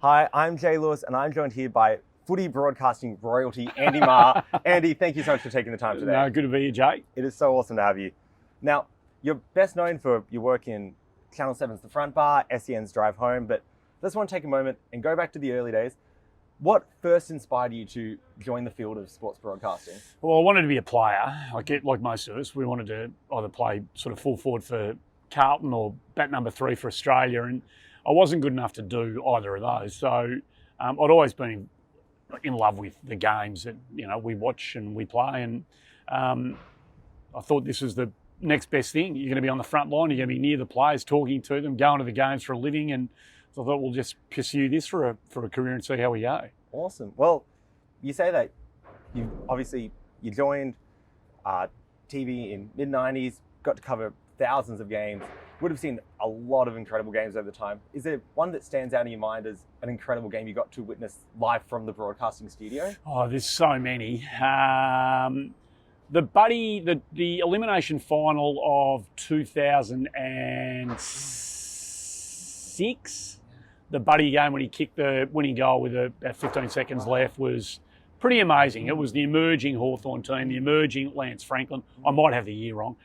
Hi, I'm Jay Lewis, and I'm joined here by footy broadcasting royalty, Andy Maher. Andy, thank you so much for taking the time today. No, good to be here, Jay. It is so awesome to have you. Now, you're best known for your work in Channel 7's The Front Bar, SEN's Drive Home, but I just want to take a moment and go back to the early days. What first inspired you to join the field of sports broadcasting? Well, I wanted to be a player, like most of us. We wanted to either play sort of full forward for Carlton or bat number 3 for Australia, and I wasn't good enough to do either of those. So I'd always been in love with the games that we watch and we play, and I thought this was the next best thing. You're going to be on the front line, you're going to be near the players, talking to them, going to the games for a living, and so I thought we'll just pursue this for a career and see how we go. Awesome. Well, you say that you joined TV in mid-90s, got to cover thousands of games, would have seen a lot of incredible games over the time. Is there one that stands out in your mind as an incredible game you got to witness live from the broadcasting studio? Oh, there's so many. The elimination final of 2006, the Buddy game when he kicked the winning goal with about 15 seconds left was pretty amazing. It was the emerging Hawthorn team, the emerging Lance Franklin. I might have the year wrong.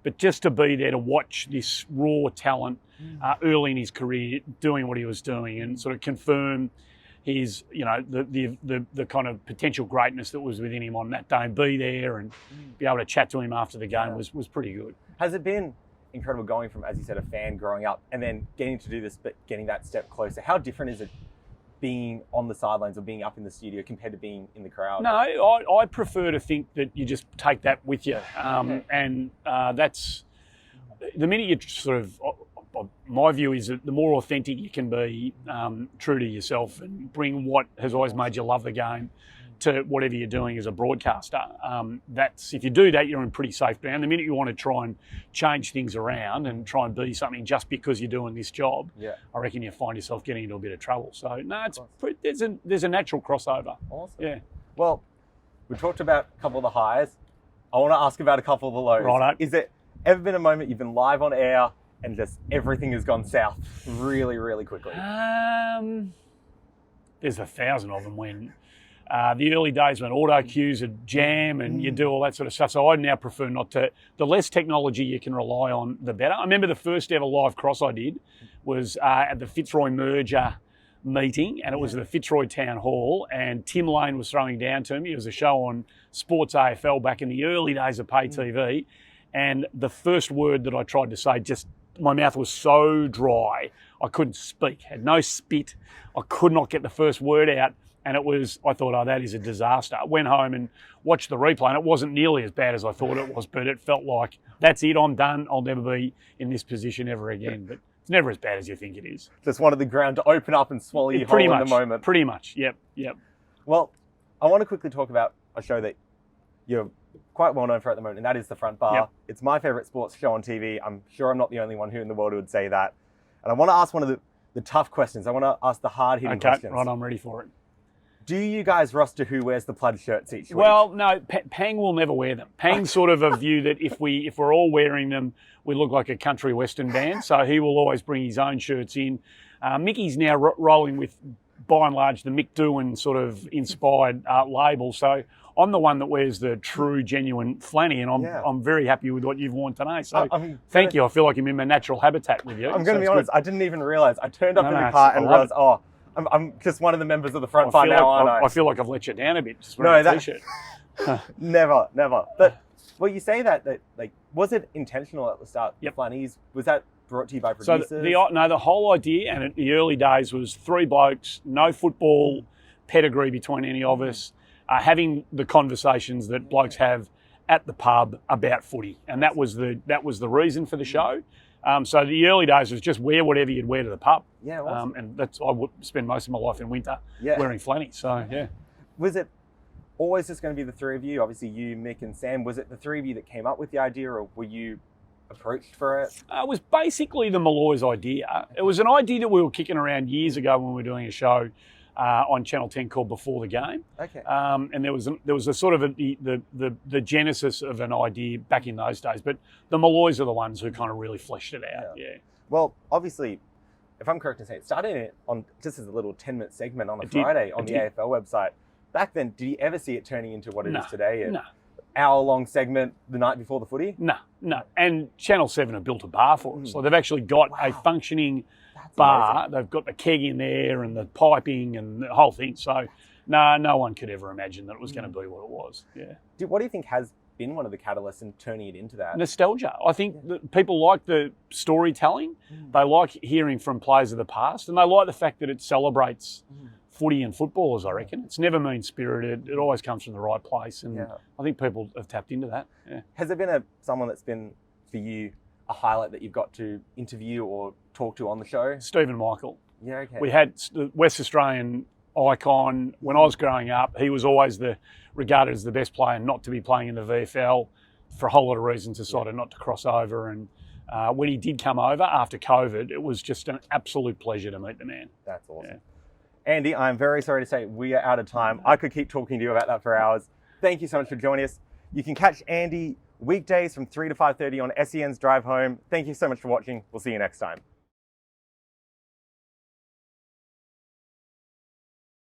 But just to be there to watch this raw talent early in his career doing what he was doing and sort of confirm his, the kind of potential greatness that was within him on that day, and be there and be able to chat to him after the game was pretty good. Has it been incredible going from, as you said, a fan growing up and then getting to do this, but getting that step closer? How different is it being on the sidelines or being up in the studio compared to being in the crowd? No, I prefer to think that you just take that with you. And that's the minute you sort of, my view is that the more authentic you can be, true to yourself and bring what has always made you love the game to whatever you're doing as a broadcaster. If you do that, you're in pretty safe ground. The minute you want to try and change things around and try and be something just because you're doing this job, I reckon you find yourself getting into a bit of trouble. So no, there's a natural crossover. Awesome. Yeah. Well, we talked about a couple of the highs. I want to ask about a couple of the lows. Righto. Is there ever been a moment you've been live on air and just everything has gone south really, really quickly? There's 1,000 of them when the early days when auto cues would jam and you do all that sort of stuff. So I now prefer not to. The less technology you can rely on, the better. I remember the first ever live cross I did was at the Fitzroy merger meeting, and it was at the Fitzroy Town Hall, and Tim Lane was throwing down to me. It was a show on Sports AFL back in the early days of pay TV, and the first word that I tried to say, just my mouth was so dry I couldn't speak, had no spit. I could not get the first word out. And I thought, that is a disaster. I went home and watched the replay, and it wasn't nearly as bad as I thought it was, but it felt like, that's it, I'm done. I'll never be in this position ever again. But it's never as bad as you think it is. Just wanted the ground to open up and swallow you whole in the moment. Pretty much, yep. Well, I want to quickly talk about a show that you're quite well known for at the moment, and that is The Front Bar. Yep. It's my favourite sports show on TV. I'm sure I'm not the only one who in the world who would say that. And I want to ask one of the tough questions. I want to ask the hard-hitting questions. Okay, right, I'm ready for it. Do you guys roster who wears the plaid shirts each week? Well, no, Pang will never wear them. Pang's sort of a view that if we're all wearing them, we look like a country western band, so he will always bring his own shirts in. Mickey's now rolling with, by and large, the Mick Doohan sort of inspired label, so I'm the one that wears the true, genuine flanny, and I'm very happy with what you've worn today. So thank you. I feel like I'm in my natural habitat with you. I'm going to be honest, I didn't even realise. I turned up in the car and realised, I'm just one of the members of the Front Bar now, aren't I? I feel like I've let you down a bit just wearing a T-shirt. Never. But, well, you say that was it intentional at the start? Yep. The Flannies, was that brought to you by producers? So the whole idea, and in the early days, was 3 blokes, no football pedigree between any of us, having the conversations that blokes have at the pub about footy, and that was the reason for the show. So the early days was just wear whatever you'd wear to the pub. Yeah, awesome. And I would spend most of my life in winter wearing flannies. So yeah. Was it always just going to be the 3 of you? Obviously you, Mick and Sam. Was it the 3 of you that came up with the idea, or were you approached for it? It was basically the Malloy's idea. It was an idea that we were kicking around years ago when we were doing a show on Channel 10 called Before the Game. Okay. And there was a sort of the genesis of an idea back in those days. But the Malloys are the ones who kind of really fleshed it out. Yeah. Well, obviously, if I'm correct in saying, it started it on just as a little 10-minute segment on a It did. Friday on It the did. AFL website. Back then, did you ever see it turning into what it is today? No. Hour-long segment the night before the footy? No. And Channel 7 have built a bar for us. So they've actually got a functioning That's bar. amazing. They've got the keg in there and the piping and the whole thing. So no one could ever imagine that it was going to be what it was. Yeah. What do you think has been one of the catalysts in turning it into that? Nostalgia. I think that people like the storytelling. They like hearing from players of the past, and they like the fact that it celebrates footy and footballers, I reckon. It's never mean-spirited. It always comes from the right place, and I think people have tapped into that. Yeah. Has there been someone that's been, for you, a highlight that you've got to interview or talk to on the show? Stephen Michael. Yeah, okay. We had the West Australian icon. When I was growing up, he was always regarded as the best player not to be playing in the VFL for a whole lot of reasons, decided not to cross over. And when he did come over after COVID, it was just an absolute pleasure to meet the man. That's awesome. Yeah. Andy, I'm very sorry to say we are out of time. I could keep talking to you about that for hours. Thank you so much for joining us. You can catch Andy weekdays from 3 to 5:30 on SEN's Drive Home. Thank you so much for watching. We'll see you next time.